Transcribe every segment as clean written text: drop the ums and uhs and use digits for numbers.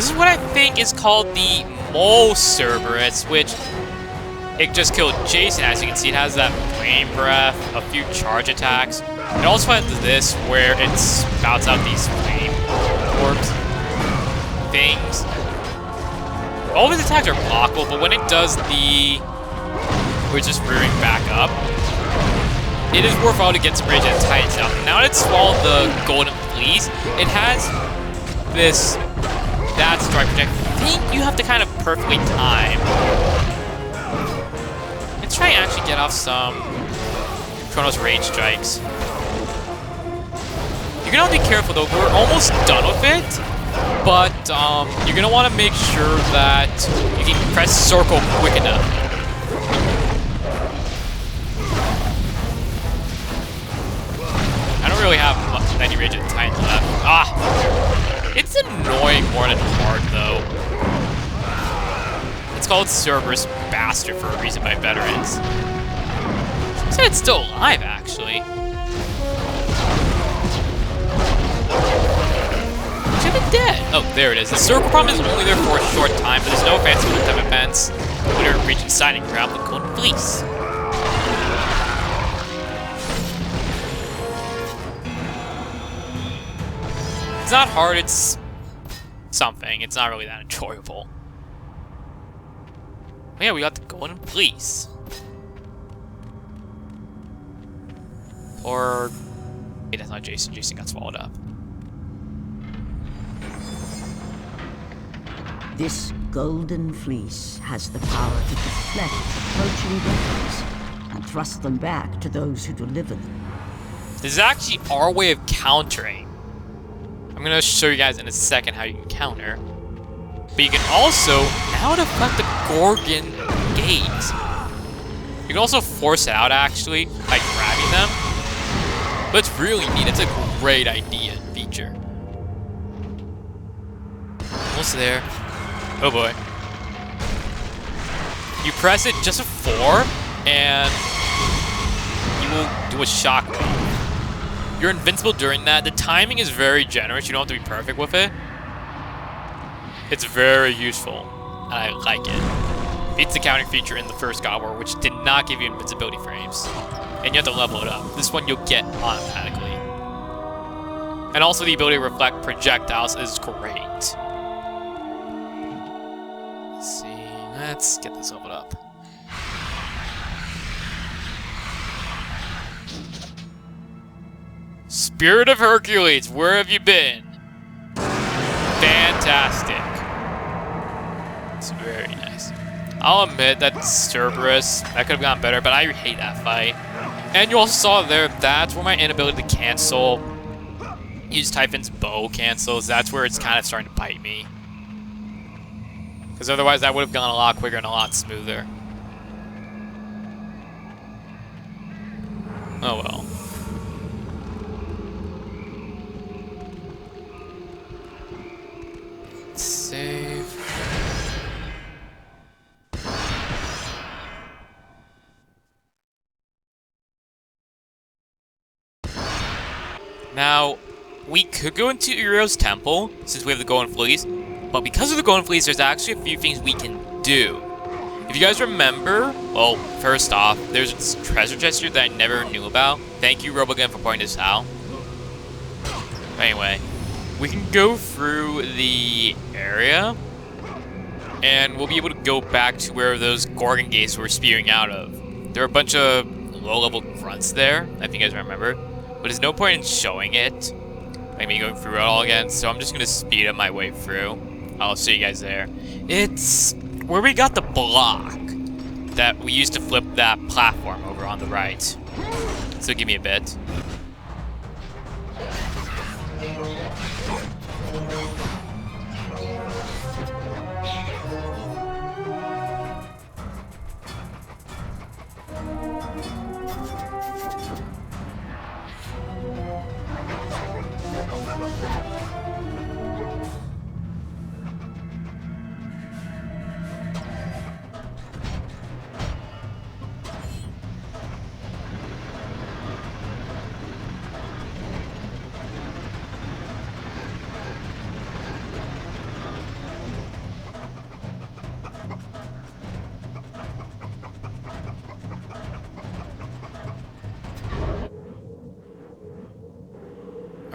is what I think is called the Mole Cereberus, which it just killed Jason. As you can see, it has that flame breath, a few charge attacks. It also has this where it spouts out these flame orbs things. All of his attacks are blockable, but when it does where it's just rearing back up, it is worthwhile to get some rage and Titans out. Now that it's swallowed the Golden Fleece, it has that strike project. I think you have to kind of perfectly time. Let's try and actually get off some Chronos Rage Strikes. You're gonna have to be careful though, we're almost done with it, but you're gonna want to make sure that you can press circle quick enough. I don't really have any Rage and Titans left. It's annoying more than hard though. It's called Cereberus Bastard for a reason by veterans. She said it's still alive actually. Should have been dead. Oh, there it is. The circle problem is only there for a short time, but there's no fancy one-time events. Winner reaching signing ground with Golden Fleece. It's not hard, it's something. It's not really that enjoyable. But yeah, we got the Golden Fleece. Or... Hey, that's not Jason. Jason got swallowed up. This Golden Fleece has the power to deflect approaching weapons and thrust them back to those who deliver them. This is actually our way of countering. I'm gonna show you guys in a second how you can counter. But you can also now deflect the Gorgon gaze. You can also force it out actually by grabbing them. But it's really neat. It's a great idea and feature. Almost there. Oh boy. You press it just before, and you will do a shockwave. You're invincible during that. The timing is very generous. You don't have to be perfect with it. It's very useful, and I like it. It's the counting feature in the first God of War, which did not give you invincibility frames. And you have to level it up. This one you'll get automatically. And also the ability to reflect projectiles is great. Let's see. Let's get this leveled up. Spirit of Hercules, where have you been? Fantastic. It's very nice. I'll admit that Cereberus, that could have gone better, but I hate that fight. And you also saw there, that's where my inability to cancel, use Typhon's bow cancels, that's where it's kind of starting to bite me. Because otherwise that would have gone a lot quicker and a lot smoother. Oh well. Save. Now, we could go into Euryale's temple, since we have the Golden Fleece, but because of the Golden Fleece, there's actually a few things we can do. If you guys remember, well, first off, there's this treasure chest here that I never knew about. Thank you, Robogun, for pointing this out. Anyway, we can go through the area, and we'll be able to go back to where those Gorgon gates were spewing out of. There are a bunch of low-level grunts there, if you guys remember. But there's no point in showing it. Like me going through it all again, so I'm just gonna speed up my way through. I'll see you guys there. It's where we got the block that we used to flip that platform over on the right. So give me a bit.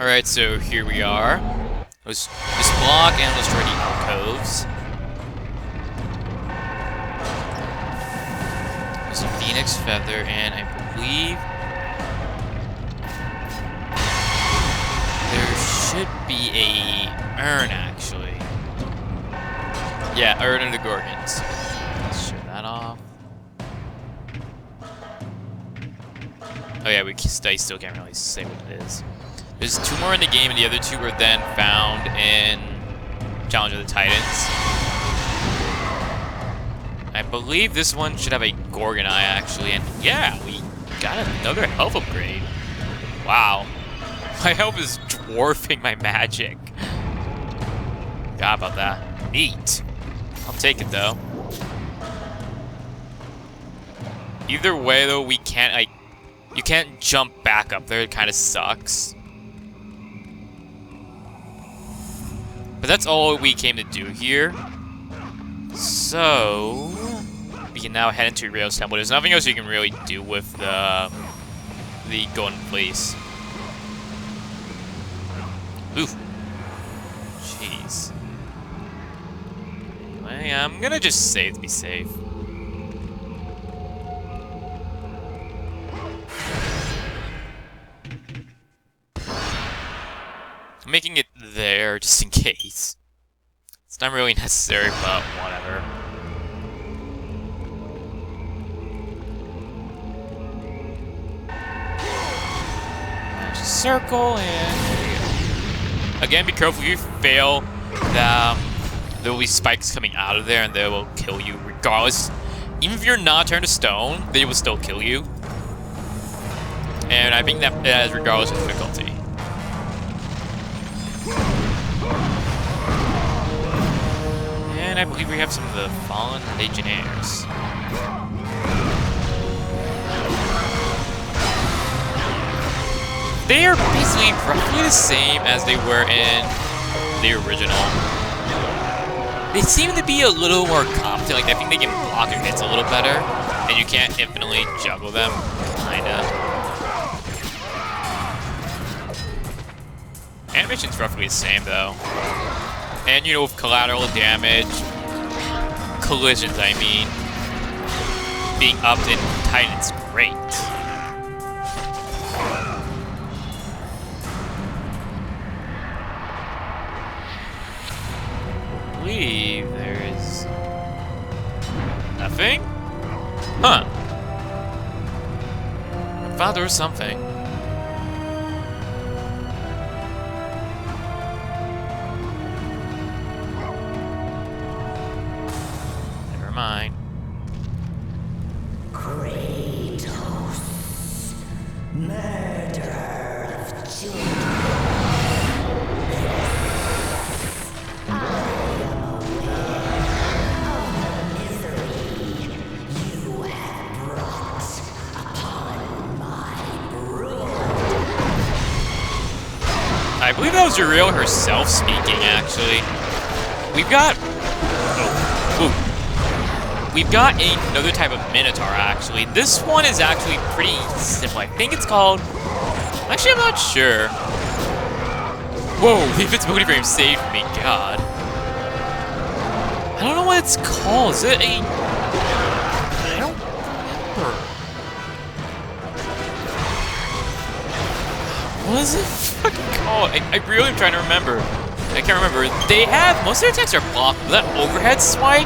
Alright, so here we are. This block and let's try the alcoves. There's a phoenix feather, and I believe there should be a urn, actually. Yeah, urn of the Gorgons. Let's show that off. Oh yeah, I still can't really say what it is. There's 2 more in the game, and the other 2 were then found in Challenge of the Titans. I believe this one should have a Gorgon Eye, actually, and yeah, we got another health upgrade. Wow. My health is dwarfing my magic. Forgot about that. Neat. I'll take it, though. Either way, though, we can't, like, you can't jump back up there. It kind of sucks. But that's all we came to do here. So we can now head into Euryale's temple. There's nothing else you can really do with the golden fleece. Oof. Jeez. Anyway, I'm gonna just save to be safe. I'm making it there just in case. It's not really necessary, but whatever. There's a circle, and there we go. Again, be careful if you fail. There will be spikes coming out of there, and they will kill you regardless. Even if you're not turned to stone, they will still kill you. And I think that is regardless of difficulty. And I believe we have some of the fallen legionnaires. They are basically roughly the same as they were in the original. They seem to be a little more competent. Like, I think they can block your hits a little better, and you can't infinitely juggle them, kinda. Animation's roughly the same, though. And, you know, with collateral damage, collisions, I mean, being upped in Titan's great. I believe there is nothing? Huh. I thought there was something. Mine. Kratos, murderer of children. I am aware of the misery you have brought upon my brood. I believe that was Euryale herself speaking, actually. We've got... We've got another type of Minotaur, actually. This one is actually pretty simple. I think it's called... Actually, I'm not sure. Whoa, the invincibility frame saved me, God. I don't know what it's called. Is it a... I don't remember. What is it fucking called? I really am trying to remember. I can't remember. They have... Most of their attacks are blocked, but that overhead swing,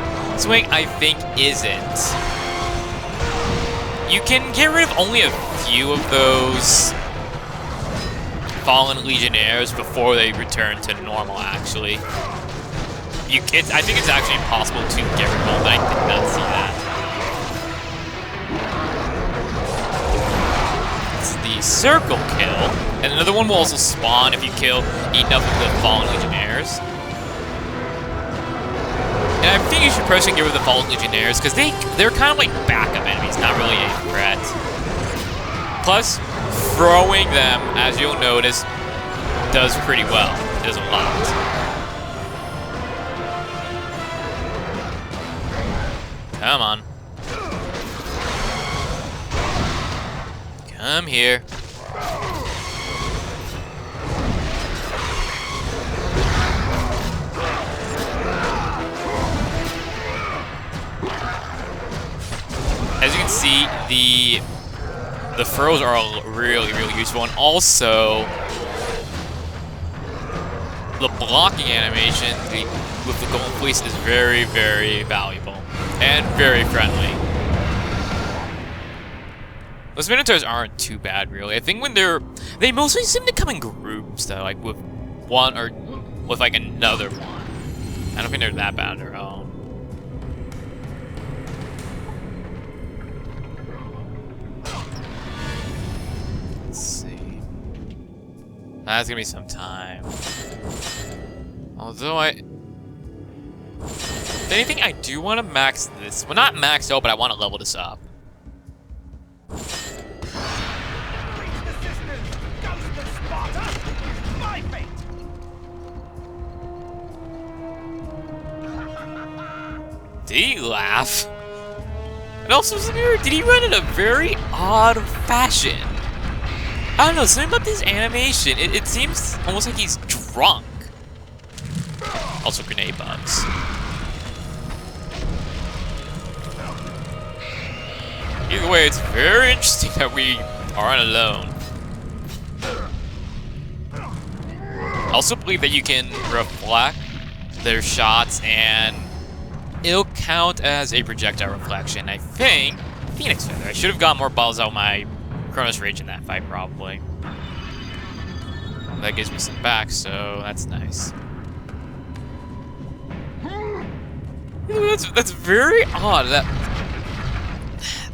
I think, isn't. You can get rid of only a few of those fallen legionnaires before they return to normal, actually. I think it's actually impossible to get rid of them, but I did not see that. It's the circle kill, and another one will also spawn if you kill enough of the fallen legionnaires. And I think you should personally get rid of the Fallen Legionnaires, because they're kind of like backup enemies, not really a threat. Plus, throwing them, as you'll notice, does pretty well. It does a lot. Come on. Come here. can see, the furrows are really, really useful, and also the blocking animation with the Golden Fleece is very, very valuable and very friendly. Those Minotaurs aren't too bad, really. I think when they mostly seem to come in groups, though, like with one or with like another one. I don't think they're that bad on their own. Let's see. That's gonna be some time. Although if anything, I do want to max this. Well, not max out, but I want to level this up. Did he laugh? And also, did he run in a very odd fashion? I don't know, something about this animation, it seems almost like he's drunk. Also grenade bugs. Either way, it's very interesting that we aren't alone. I also believe that you can reflect their shots and it'll count as a projectile reflection. I think Phoenix Feather. I should have got more balls out of my Chronos Rage in that fight, probably. That gives me some back, so that's nice. That's very odd.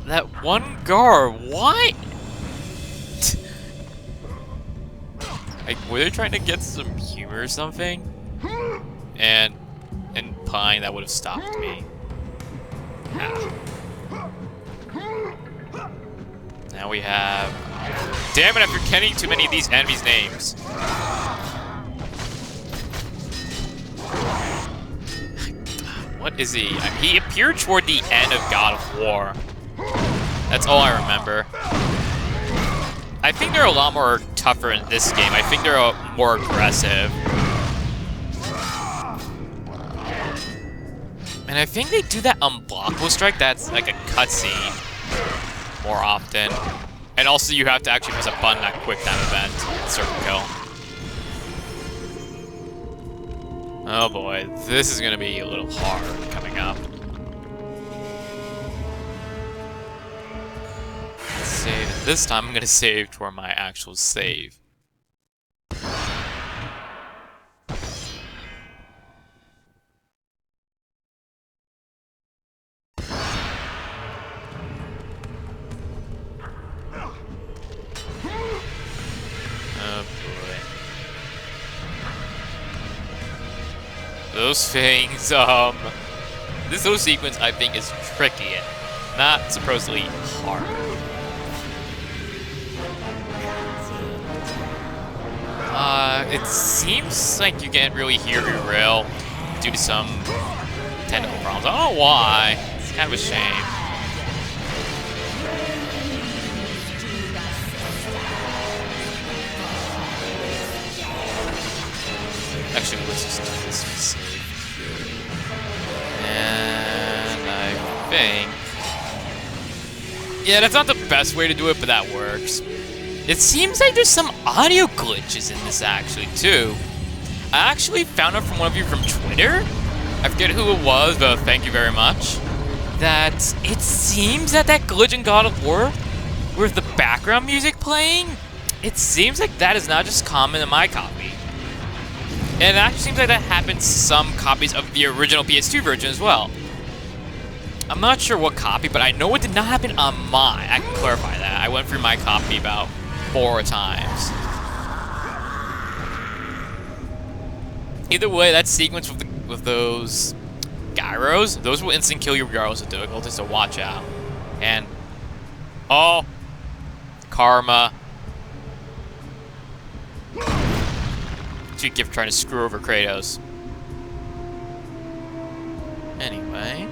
That one Gar, why? Like, were they trying to get some humor or something? And Pine, that would have stopped me. Yeah. Now we have... Damn it, I'm forgetting too many of these enemies' names. What is he? He appeared toward the end of God of War. That's all I remember. I think they're a lot more tougher in this game. I think they're more aggressive. And I think they do that unblockable strike that's like a cutscene more often. And also you have to actually press a button at quick time event, circle kill. Oh boy, this is gonna be a little hard coming up. Let's save. And this time I'm gonna save for my actual save. Those things, this whole sequence I think is tricky and not supposedly hard. It seems like you can't really hear Euryale due to some technical problems. I don't know why. It's kind of a shame. Actually, let's just do this. And I think... Yeah, that's not the best way to do it, but that works. It seems like there's some audio glitches in this, actually, too. I actually found out from one of you from Twitter, I forget who it was, but thank you very much, that it seems that glitch in God of War, with the background music playing, it seems like that is not just common in my copy. And it actually seems like that happened to some copies of the original PS2 version as well. I'm not sure what copy, but I know it did not happen on mine. I can clarify that. I went through my copy about 4 times. Either way, that sequence with those gyros, those will instant kill you regardless of difficulty, so watch out. And oh, karma. Gift trying to screw over Kratos. Anyway.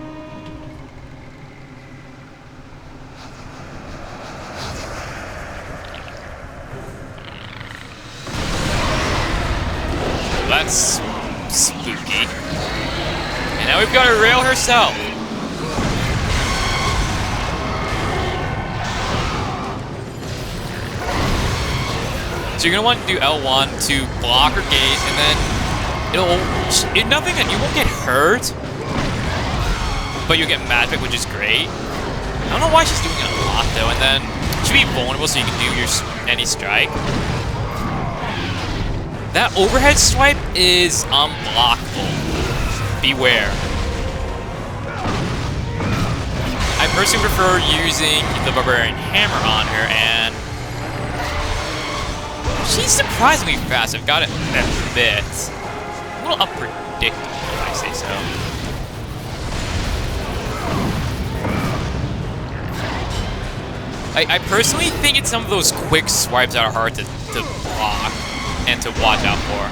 That's spooky. And now we've got Euryale herself. So you're gonna want to do L1 to block her gaze, and then nothing, you won't get hurt, but you'll get magic, which is great. I don't know why she's doing it a lot though, and then she'll be vulnerable so you can do any strike. That overhead swipe is unblockable. Beware. I personally prefer using the Barbarian Hammer on her, and she's surprisingly fast. I've got it a bit. A little unpredictable, if I say so. I personally think it's some of those quick swipes that are hard to block and to watch out for.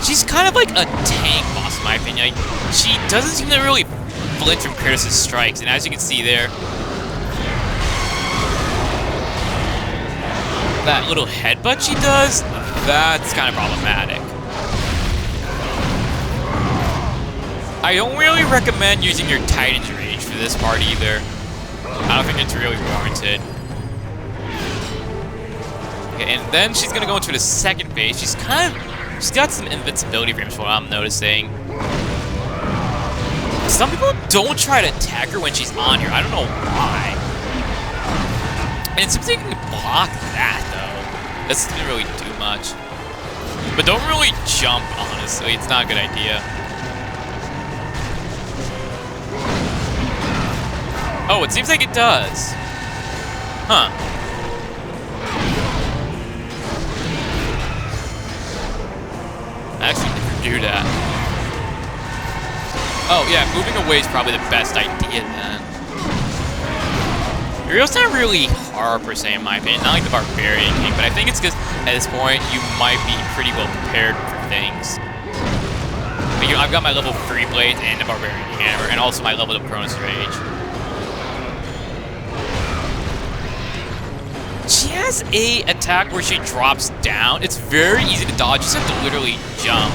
She's kind of like a tank boss, in my opinion. She doesn't seem to really flinch from Kratos' strikes, and as you can see there, that little headbutt she does, that's kind of problematic. I don't really recommend using your Titan's Rage for this part either. I don't think it's really warranted. Okay, and then she's gonna go into the second phase. She's got some invincibility frames from what I'm noticing. Some people don't try to attack her when she's on here. I don't know why. And it seems like you can block that, though. That doesn't really do much. But don't really jump, honestly. It's not a good idea. Oh, it seems like it does. Huh. I actually never do that. Oh, yeah, moving away is probably the best idea, then. Euryale's not really hard, per se, in my opinion. Not like the Barbarian King, but I think it's because, at this point, you might be pretty well prepared for things. But, you know, I've got my level 3 blades and the Barbarian Hammer, and also my level up Chronos Rage. She has a attack where she drops down. It's very easy to dodge. You just have to literally jump.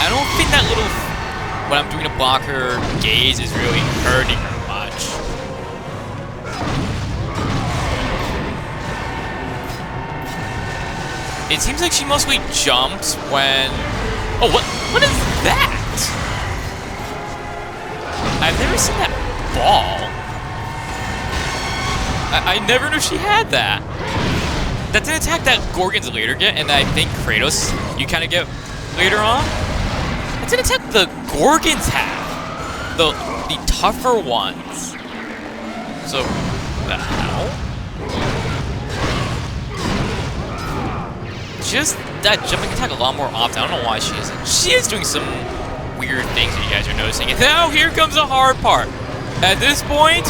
I don't think that little, what I'm doing to block her gaze is really hurting her much. It seems like she mostly jumps when, oh, what is that? I've never seen that ball. I never knew she had that. That's an attack that Gorgons later get, and I think Kratos you kind of get later on. That's an attack the Gorgons have. The tougher ones. So, the hell? Just that jumping attack a lot more often. I don't know why she isn't. She is doing some weird things that you guys are noticing. And now here comes the hard part. At this point,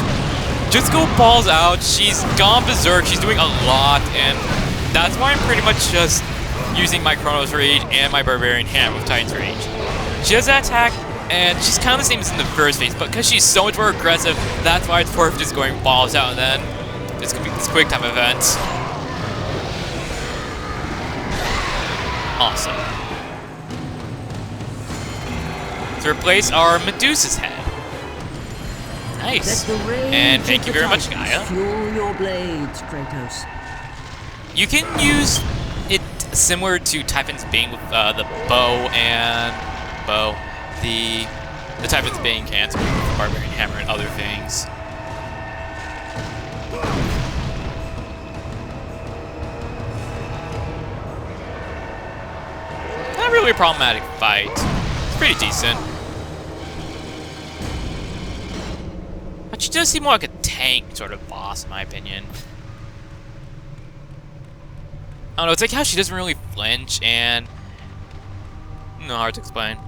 just go balls out. She's gone berserk. She's doing a lot, and that's why I'm pretty much just using my Chronos Rage and my Barbarian Hammer with Titan's Rage. She has that attack, and she's kind of the same as in the first phase, but because she's so much more aggressive, that's why it's worth just going balls out, and then it's gonna be this quick time event. Awesome. To replace our Medusa's head. Nice. And thank you very much, Gaia. Fuel your blades, Kratos. You can use it similar to Typhon's Bane with the bow and the Typhon's Bane cancel with the Barbarian Hammer and other things. Not really a problematic fight. It's pretty decent. But she does seem more like a tank sort of boss, in my opinion. I don't know, it's like how she doesn't really flinch, and... no, hard to explain.